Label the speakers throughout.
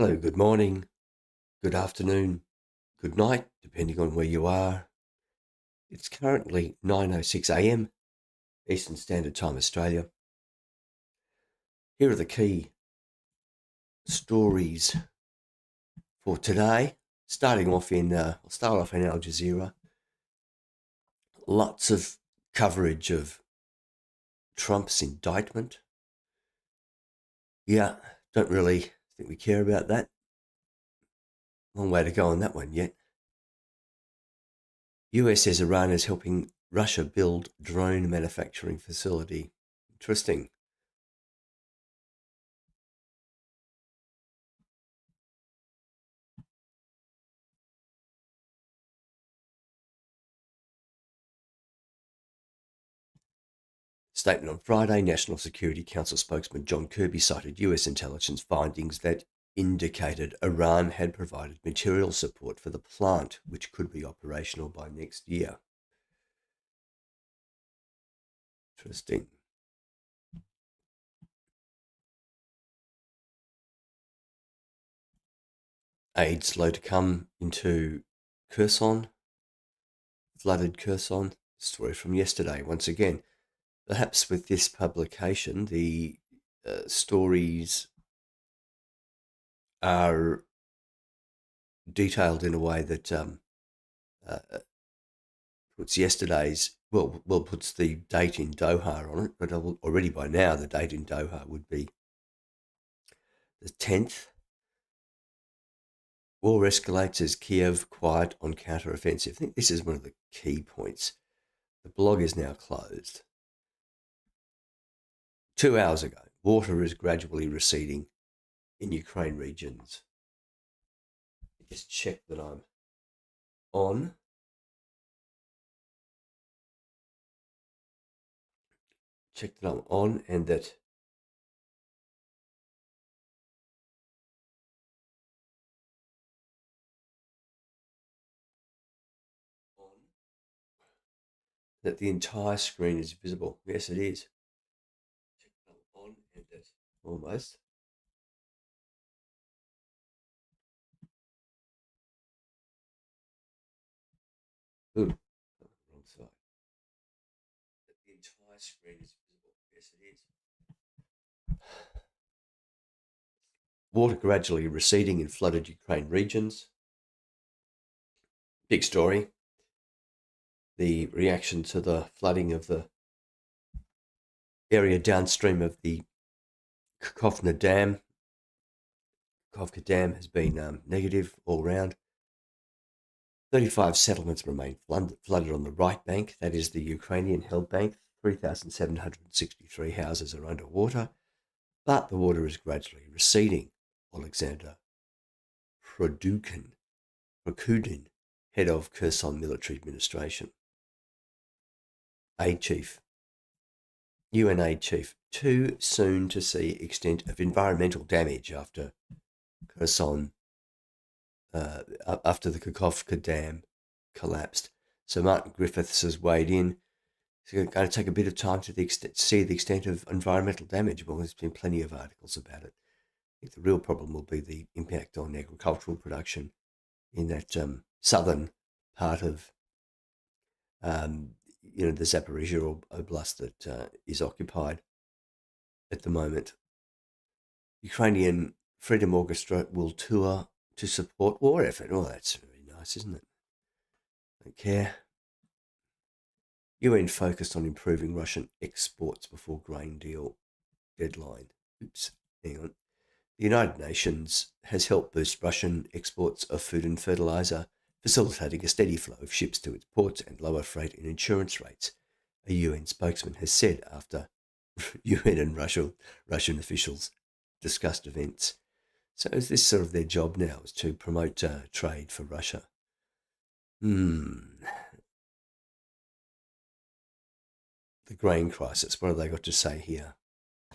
Speaker 1: Hello, good morning, good afternoon, good night, depending on where you are. It's currently 9:06 a.m. Eastern Standard Time, Australia. Here are the key stories for today. I'll start off in Al Jazeera. Lots of coverage of Trump's indictment. Yeah, don't really think we care about that. Long way to go on that one yet. US says Iran is helping Russia build drone manufacturing facility. Interesting. Statement on Friday, National Security Council spokesman John Kirby cited US intelligence findings that indicated Iran had provided material support for the plant, which could be operational by next year. Interesting. Aid slow to come into Kherson, flooded Kherson. Story from yesterday, once again. Perhaps with this publication, the stories are detailed in a way that uh, puts puts the date in Doha on it, but already by now the date in Doha would be the 10th. War escalates as Kiev quiet on counter-offensive. I think this is one of the key points. The blog is now closed. 2 hours ago, water is gradually receding in Ukraine regions. Just check that I'm on. Check that I'm on and that the entire screen is visible. Yes, it is. Check that I'm on and that almost. Ooh, wrong side. The entire screen is visible. Yes, it is. Water gradually receding in flooded Ukraine regions. Big story. The reaction to the flooding of the area downstream of the Kakhovka Dam. Kakhovka Dam has been negative all round. 35 settlements remain flooded on the right bank. That is the Ukrainian held bank. 3,763 houses are underwater, but the water is gradually receding. Alexander Prokudin, head of Kherson Military Administration. Aid chief, UN aid chief, too soon to see extent of environmental damage after Kherson, after the Kakhovka Dam collapsed. So Martin Griffiths has weighed in. It's going to take a bit of time to see the extent of environmental damage. Well, there's been plenty of articles about it. I think the real problem will be the impact on agricultural production in that southern part of the Zaporizhia Oblast that is occupied at the moment. Ukrainian Freedom Orchestra will tour to support war effort. Oh, that's very nice, isn't it? Don't care. UN focused on improving Russian exports before grain deal deadline. Oops, hang on. The United Nations has helped boost Russian exports of food and fertilizer, facilitating a steady flow of ships to its ports and lower freight and insurance rates, a UN spokesman has said after UN and Russian officials discussed events. So is this sort of their job now, is to promote trade for Russia? The grain crisis, what have they got to say here?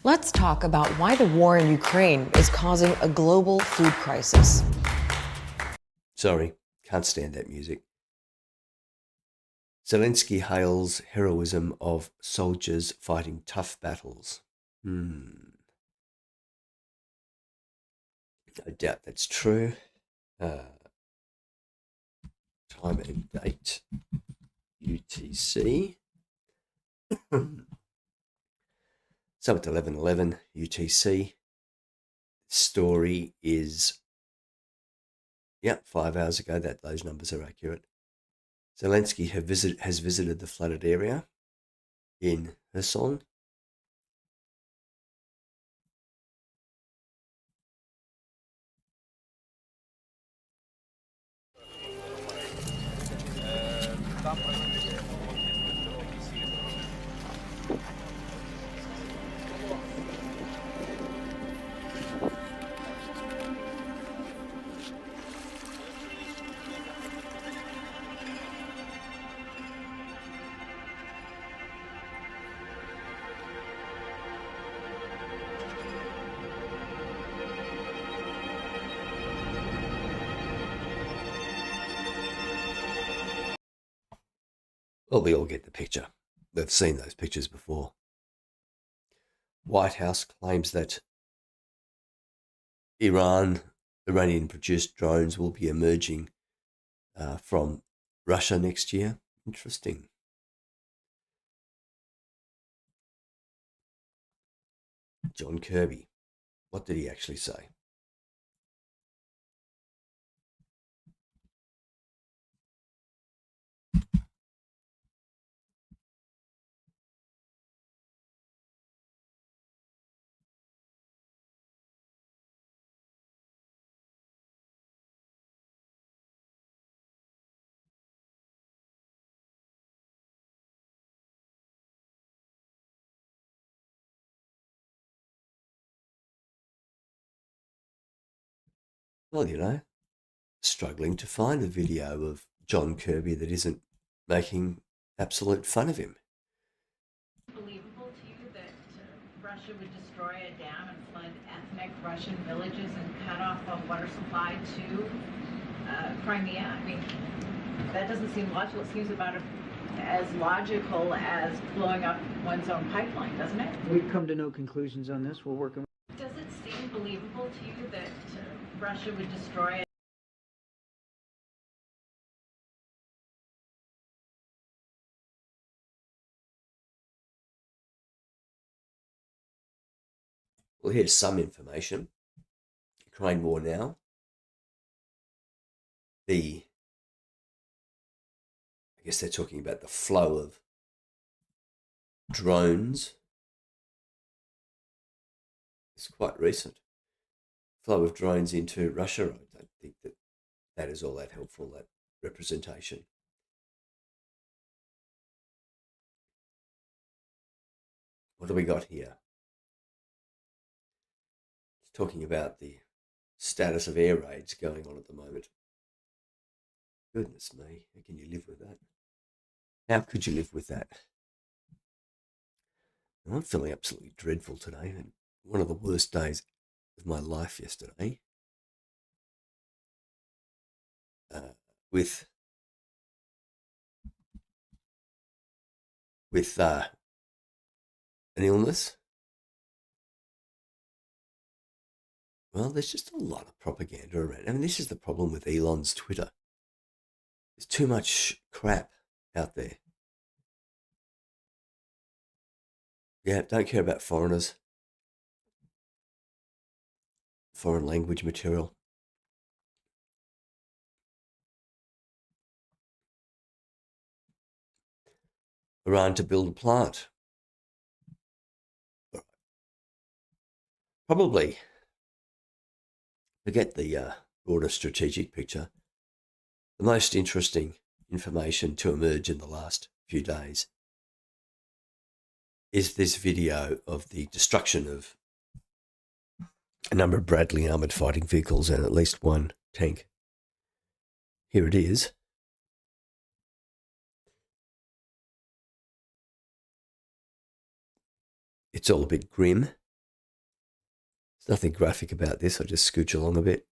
Speaker 2: Let's talk about why the war in Ukraine is causing a global food crisis.
Speaker 1: Sorry, can't stand that music. Zelensky hails heroism of soldiers fighting tough battles. I doubt that's true. Time and date, UTC. So it's 11:11 UTC. Story is, 5 hours ago. Those numbers are accurate. Zelensky has visited the flooded area in Kherson. Well, we all get the picture. We've seen those pictures before. White House claims that Iranian-produced drones will be emerging from Russia next year. Interesting. John Kirby. What did he actually say? Well, struggling to find a video of John Kirby that isn't making absolute fun of him.
Speaker 3: Believable to you that Russia would destroy a dam and flood ethnic Russian villages and cut off a water supply to Crimea? I mean, that doesn't seem logical. It seems about as logical as blowing up one's own pipeline, doesn't it?
Speaker 4: We've come to no conclusions on this. We're working.
Speaker 3: Does it seem believable to you that Russia would destroy it?
Speaker 1: Well, here's some information. Ukraine war now. I guess they're talking about the flow of drones. It's quite recent. Flow of drones into Russia. I don't think that is all that helpful, that representation. What do we got here? It's talking about the status of air raids going on at the moment. Goodness me, how can you live with that? How could you live with that? I'm feeling absolutely dreadful today. One of the worst days of my life yesterday. With an illness. Well, there's just a lot of propaganda around. I mean, this is the problem with Elon's Twitter. There's too much crap out there. Yeah, don't care about foreigners. Foreign language material. Iran to build a plant. Probably, forget the broader strategic picture. The most interesting information to emerge in the last few days is this video of the destruction of a number of Bradley armoured fighting vehicles and at least one tank. Here it is. It's all a bit grim. There's nothing graphic about this. I'll just scooch along a bit.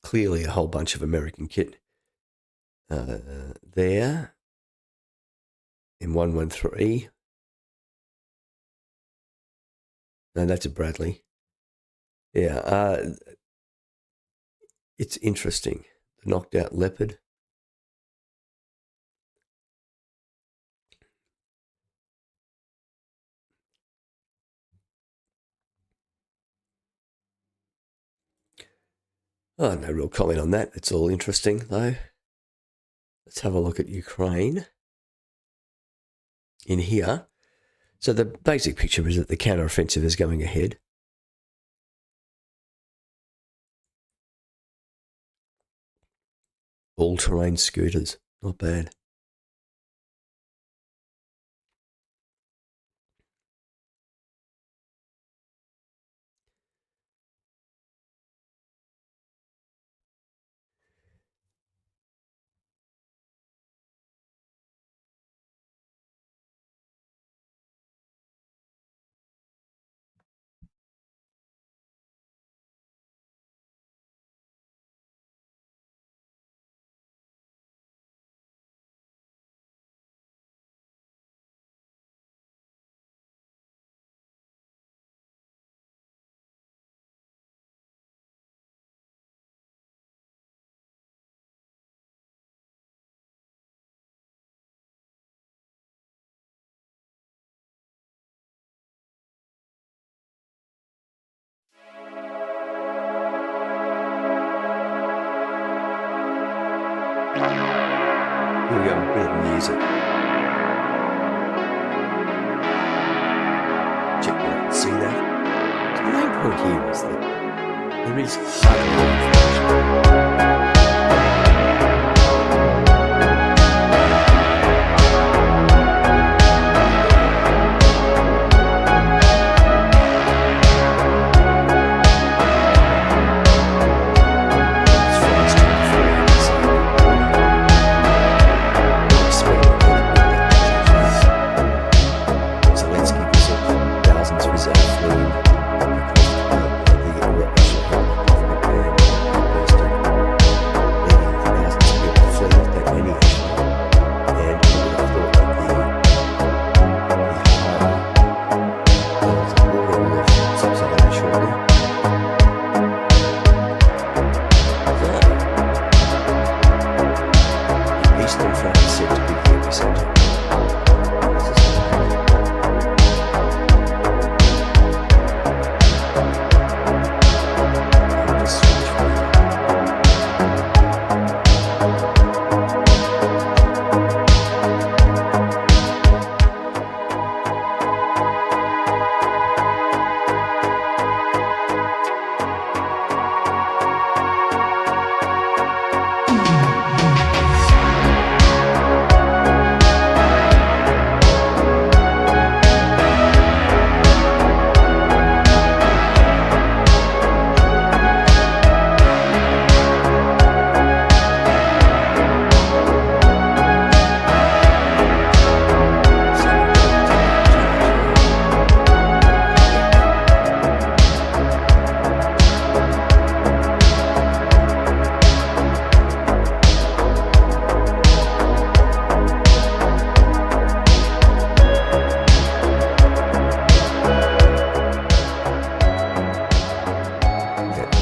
Speaker 1: Clearly a whole bunch of American kit there. In 113. No, that's a Bradley. Yeah, it's interesting. The knocked out leopard. Oh, no real comment on that. It's all interesting, though. Let's have a look at Ukraine in here. So the basic picture is that the counteroffensive is going ahead. All-terrain scooters, not bad. Here we go, a bit of music. Check that out, see that? The main point here is that there is hardly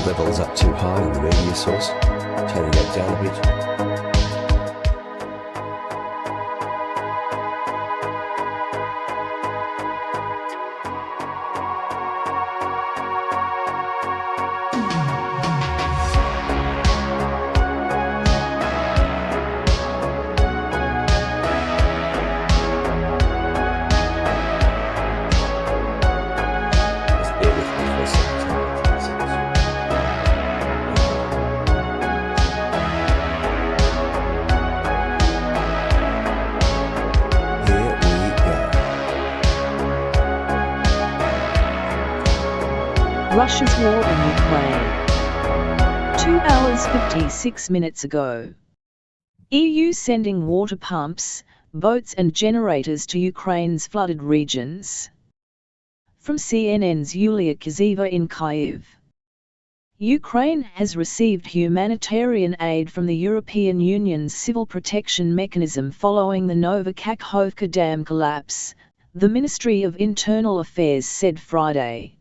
Speaker 1: levels up too high on the media source, turning that down a bit.
Speaker 5: Russia's war in Ukraine. 2 hours 56 minutes ago. EU sending water pumps, boats and generators to Ukraine's flooded regions. From CNN's Yulia Kazeva in Kyiv. Ukraine has received humanitarian aid from the European Union's civil protection mechanism following the Nova Kakhovka Dam collapse, the Ministry of Internal Affairs said Friday.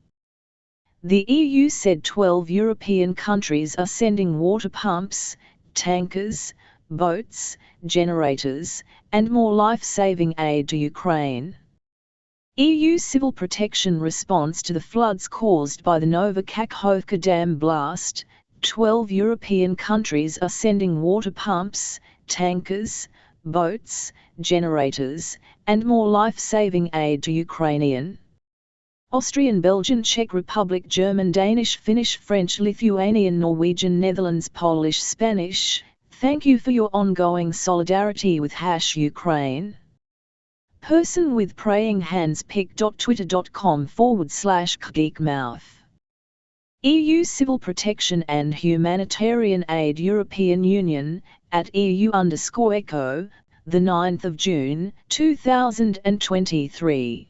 Speaker 5: The EU said 12 European countries are sending water pumps, tankers, boats, generators, and more life-saving aid to Ukraine. EU civil protection response to the floods caused by the Nova Kakhovka Dam blast. 12 European countries are sending water pumps, tankers, boats, generators, and more life-saving aid to Ukrainian, Austrian, Belgian, Czech Republic, German, Danish, Finnish, French, Lithuanian, Norwegian, Netherlands, Polish, Spanish. Thank you for your ongoing solidarity with #Ukraine. Person with praying hands pic.twitter.com/geekmouth. EU Civil Protection and Humanitarian Aid, European Union, @EU_ECHO, the 9th of June, 2023.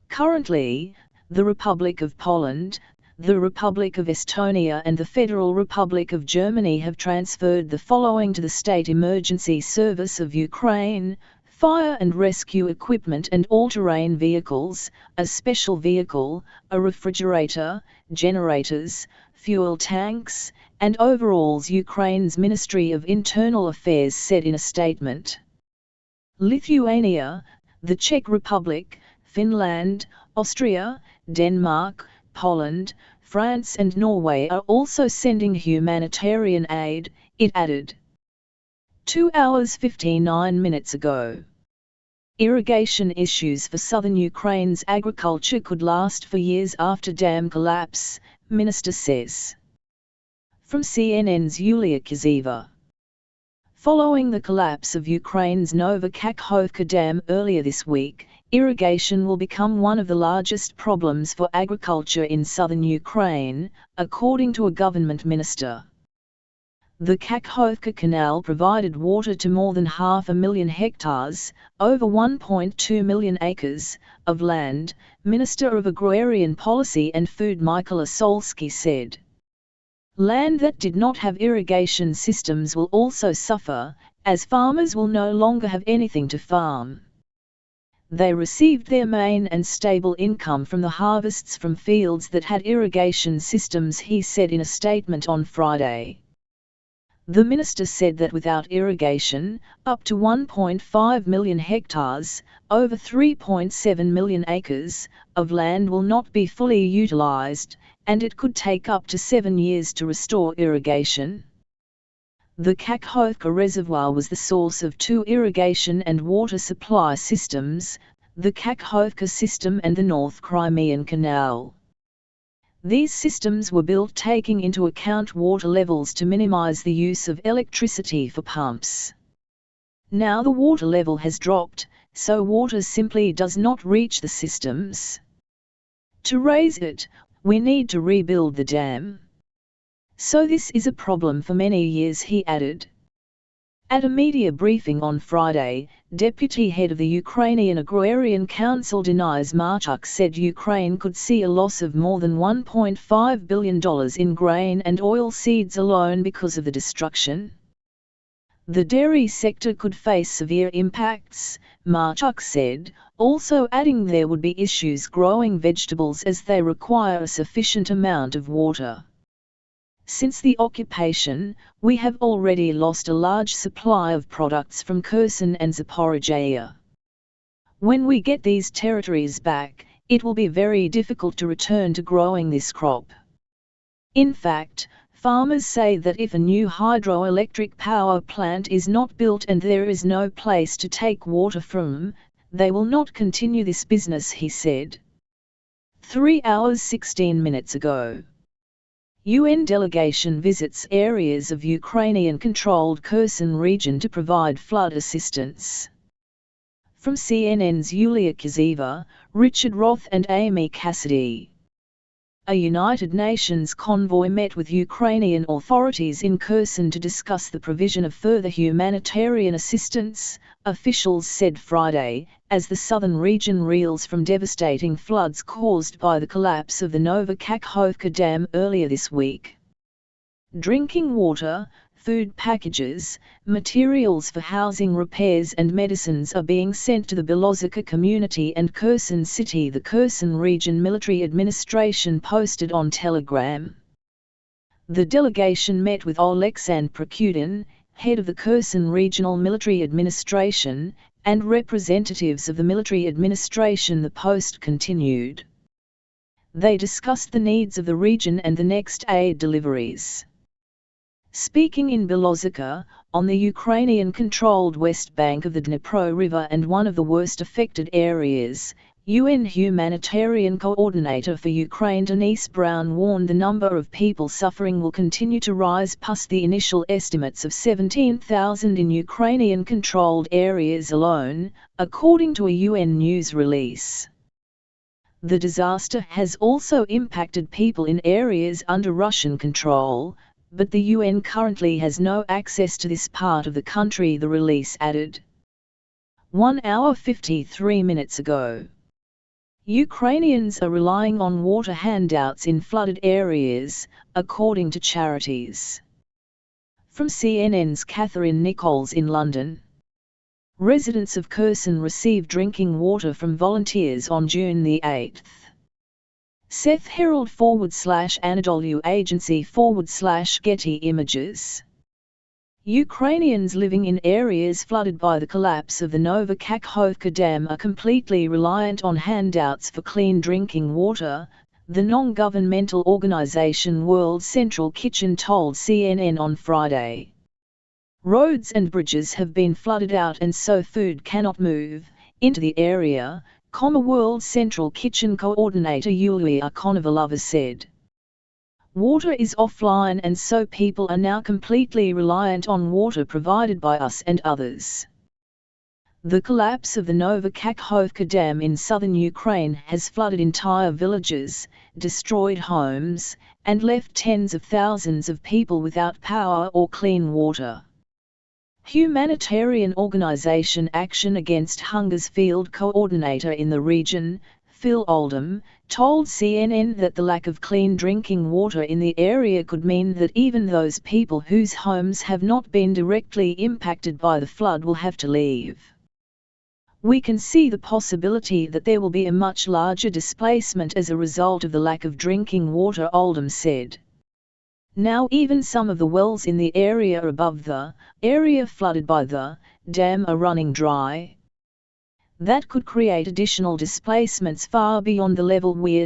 Speaker 5: Currently, the Republic of Poland, the Republic of Estonia and the Federal Republic of Germany have transferred the following to the State Emergency Service of Ukraine: fire and rescue equipment and all-terrain vehicles, a special vehicle, a refrigerator, generators, fuel tanks, and overalls, Ukraine's Ministry of Internal Affairs said in a statement. Lithuania, the Czech Republic, Finland, Austria, Denmark, Poland, France and Norway are also sending humanitarian aid, it added. 2 hours 59 minutes ago. Irrigation issues for southern Ukraine's agriculture could last for years after dam collapse, minister says. From CNN's Yulia Kizeva. Following the collapse of Ukraine's Nova Kakhovka Dam earlier this week, irrigation will become one of the largest problems for agriculture in southern Ukraine, according to a government minister. The Kakhovka Canal provided water to more than 500,000 hectares, over 1.2 million acres, of land, Minister of Agrarian Policy and Food Mykola Solsky said. Land that did not have irrigation systems will also suffer, as farmers will no longer have anything to farm. They received their main and stable income from the harvests from fields that had irrigation systems, he said in a statement on Friday. The minister said that without irrigation, up to 1.5 million hectares, over 3.7 million acres, of land will not be fully utilized, and it could take up to 7 years to restore irrigation. The Kakhovka Reservoir was the source of 2 irrigation and water supply systems, the Kakhovka system and the North Crimean Canal. These systems were built taking into account water levels to minimize the use of electricity for pumps. Now the water level has dropped, so water simply does not reach the systems. To raise it, we need to rebuild the dam. So this is a problem for many years, he added. At a media briefing on Friday, deputy head of the Ukrainian Agrarian Council Deniz Marchuk said Ukraine could see a loss of more than $1.5 billion in grain and oil seeds alone because of the destruction. The dairy sector could face severe impacts, Marchuk said, also adding there would be issues growing vegetables as they require a sufficient amount of water. Since the occupation, we have already lost a large supply of products from Kherson and Zaporizhia. When we get these territories back, it will be very difficult to return to growing this crop. In fact, farmers say that if a new hydroelectric power plant is not built and there is no place to take water from, they will not continue this business, he said. 3 hours 16 minutes ago. UN delegation visits areas of Ukrainian-controlled Kherson region to provide flood assistance. From CNN's Yulia Kizeva, Richard Roth and Amy Cassidy. A United Nations convoy met with Ukrainian authorities in Kherson to discuss the provision of further humanitarian assistance, officials said Friday, as the southern region reels from devastating floods caused by the collapse of the Nova Kakhovka Dam earlier this week. Drinking water, food packages, materials for housing repairs and medicines are being sent to the Belozerka community and Kherson city, the Kherson Region Military Administration posted on Telegram. The delegation met with Oleksandr Prokudin, head of the Kherson Regional Military Administration, and representatives of the military administration, the post continued. They discussed the needs of the region and the next aid deliveries. Speaking in Belozerka, on the Ukrainian-controlled west bank of the Dnieper River and one of the worst affected areas, UN Humanitarian Coordinator for Ukraine Denise Brown warned the number of people suffering will continue to rise past the initial estimates of 17,000 in Ukrainian-controlled areas alone, according to a UN news release. The disaster has also impacted people in areas under Russian control, but the UN currently has no access to this part of the country, the release added. 1 hour 53 minutes ago. Ukrainians are relying on water handouts in flooded areas, according to charities. From CNN's Catherine Nichols in London. Residents of Kherson received drinking water from volunteers on June the 8th. Seth Herald /Anadolu Agency /Getty Images. Ukrainians living in areas flooded by the collapse of the Nova Kakhovka Dam are completely reliant on handouts for clean drinking water, the non-governmental organization World Central Kitchen told CNN on Friday. Roads and bridges have been flooded out and so food cannot move into the area, World Central Kitchen Coordinator Yulia Konovalova said. Water is offline and so people are now completely reliant on water provided by us and others. The collapse of the Nova Kakhovka Dam in southern Ukraine has flooded entire villages, destroyed homes, and left tens of thousands of people without power or clean water. Humanitarian organization Action Against Hunger's field coordinator in the region, Phil Oldham, told CNN that the lack of clean drinking water in the area could mean that even those people whose homes have not been directly impacted by the flood will have to leave. We can see the possibility that there will be a much larger displacement as a result of the lack of drinking water, Oldham said. Now even some of the wells in the area above the area flooded by the dam are running dry. That could create additional displacements far beyond the level we're